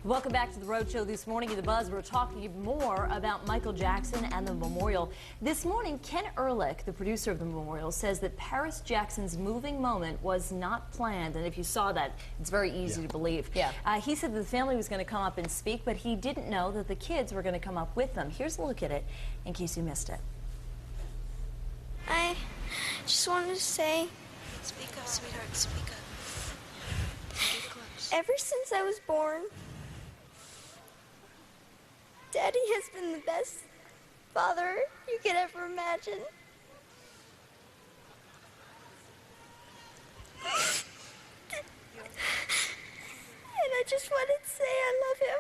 Welcome back to the Rhode Show. This morning in The Buzz, we're talking more about Michael Jackson and the memorial. This morning, Ken Ehrlich, the producer of the memorial, says that Paris Jackson's moving moment was not planned. And if you saw that, it's very easy to believe. He said that the family was going to come up and speak, but he didn't know that the kids were going to come up with them. Here's a look at it, in case you missed it. I just wanted to say, speak up, sweetheart, speak up. Get close. Ever since I was born, Daddy has been the best father you could ever imagine. And I just wanted to say I love him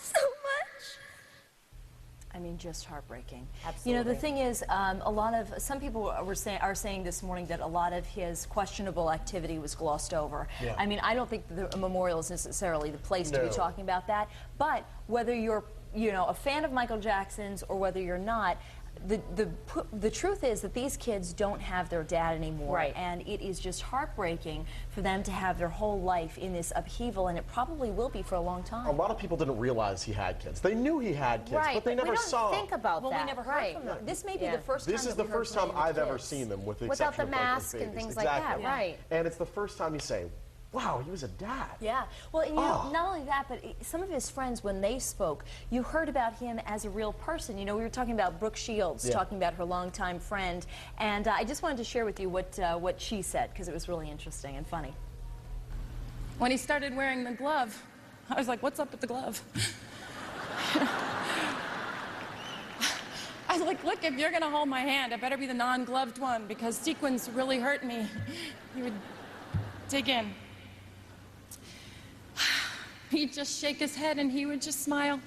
so much. I mean, just heartbreaking. Absolutely. You know, the thing is, some people are saying this morning that a lot of his questionable activity was glossed over. I mean, I don't think the memorial is necessarily the place to be talking about that. But whether you're, a fan of Michael Jackson's or whether you're not, the truth is that these kids don't have their dad anymore, and it is just heartbreaking for them to have their whole life in this upheaval, and it probably will be for a long time. A lot of people didn't realize he had kids. They knew he had kids, but they never saw them. We don't think about that. Well, we never heard from them. This may be the first time. This is the first time I've ever seen them, with the without exception the of mask and things like that, right? And it's the first time you say, wow, he was a dad. Yeah. Well, and not only that, but some of his friends, when they spoke, you heard about him as a real person. You know, we were talking about Brooke Shields, talking about her longtime friend, and I just wanted to share with you what she said, because it was really interesting and funny. When he started wearing the glove, I was like, what's up with the glove? I was like, look, if you're going to hold my hand, it better be the non-gloved one, because sequins really hurt me. He would dig in. He'd just shake his head and he would just smile.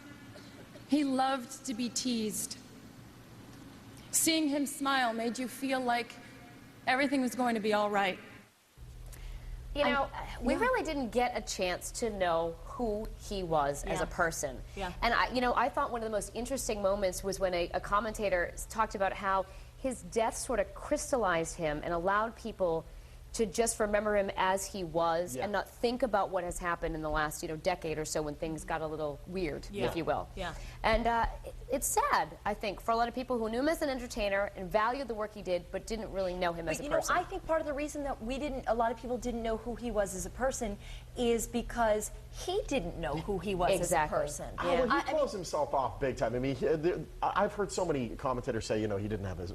He loved to be teased. Seeing him smile made you feel like everything was going to be all right. You know, we really didn't get a chance to know who he was as a person. And I thought one of the most interesting moments was when a commentator talked about how his death sort of crystallized him and allowed people to just remember him as he was and not think about what has happened in the last, decade or so when things got a little weird, if you will. And it's sad, I think, for a lot of people who knew him as an entertainer and valued the work he did, but didn't really know him as a person. I think part of the reason that a lot of people didn't know who he was as a person is because he didn't know who he was as a person. Well, he closed himself off big time. I mean, I've heard so many commentators say, he didn't have his,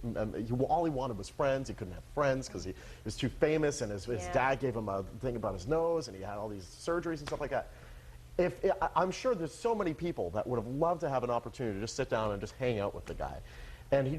all he wanted was friends. He couldn't have friends because he was too famous, and his dad gave him a thing about his nose, and he had all these surgeries and stuff like that. I'm sure there's so many people that would have loved to have an opportunity to just sit down and just hang out with the guy. And he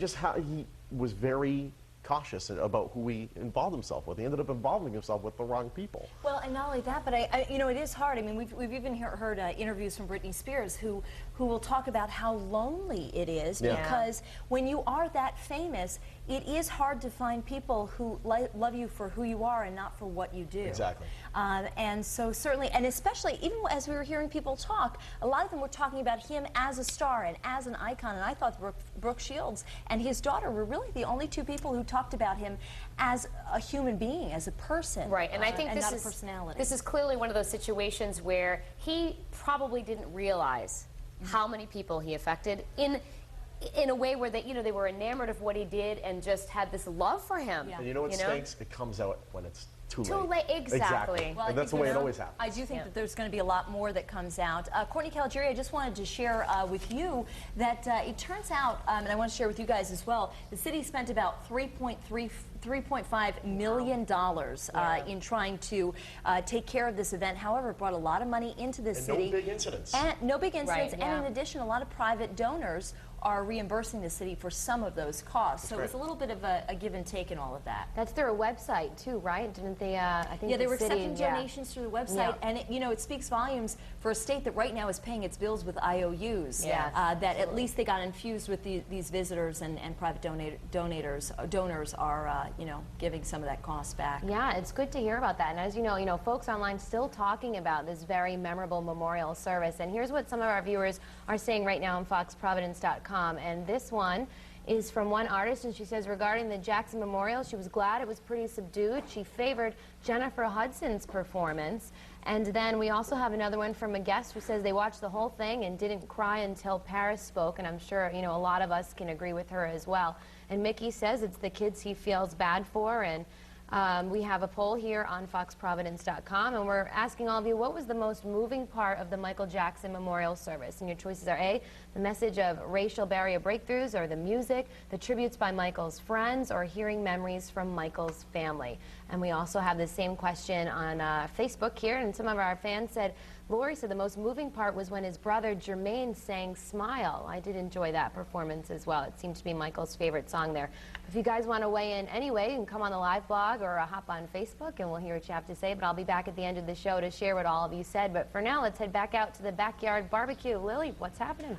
was very cautious about who he involved himself with. He ended up involving himself with the wrong people. Well, and not only that, but it is hard. I mean, we've even heard interviews from Britney Spears who will talk about how lonely it is because when you are that famous, it is hard to find people who love you for who you are and not for what you do. Exactly. And so certainly, and especially, even as we were hearing people talk, a lot of them were talking about him as a star and as an icon, and I thought Brooke Shields and his daughter were really the only two people who talked about him as a human being, as a person. Right, and I think not a personality. This is clearly one of those situations where he probably didn't realize how many people he affected in a way where they were enamored of what he did and just had this love for him. And you know what stinks? It comes out when it's too late. Too late, exactly. Well, and that's the way it always happens. I do think that there's going to be a lot more that comes out. Courtney Calgeri, I just wanted to share with you that it turns out, and I want to share with you guys as well, the city spent about $3.5 million in trying to take care of this event. However, it brought a lot of money into the city. No big incidents. And no big incidents. And in addition, a lot of private donors are reimbursing the city for some of those costs. So it was a little bit of a give and take in all of that. That's through a website too, right? Didn't they? I think they were accepting donations through the website, and it speaks volumes for a state that right now is paying its bills with IOUs. That at least they got infused with these visitors and private donors are giving some of that cost back. Yeah, it's good to hear about that. And as you know, folks online still talking about this very memorable memorial service. And here's what some of our viewers are saying right now on FoxProvidence.com. And this one is from one artist, and she says regarding the Jackson Memorial, she was glad it was pretty subdued. She favored Jennifer Hudson's performance. And then we also have another one from a guest who says they watched the whole thing and didn't cry until Paris spoke, and I'm sure, you know, a lot of us can agree with her as well. And Mickey says it's the kids he feels bad for, and we have a poll here on foxprovidence.com, and we're asking all of you, what was the most moving part of the Michael Jackson Memorial Service? And your choices are A, the message of racial barrier breakthroughs, or the music, the tributes by Michael's friends, or hearing memories from Michael's family. And we also have the same question on Facebook here, and some of our fans said, Lori said the most moving part was when his brother Jermaine sang Smile. I did enjoy that performance as well. It seemed to be Michael's favorite song there. If you guys want to weigh in anyway, you can come on the live blog or hop on Facebook and we'll hear what you have to say. But I'll be back at the end of the show to share what all of you said. But for now, let's head back out to the backyard barbecue. Lily, what's happening?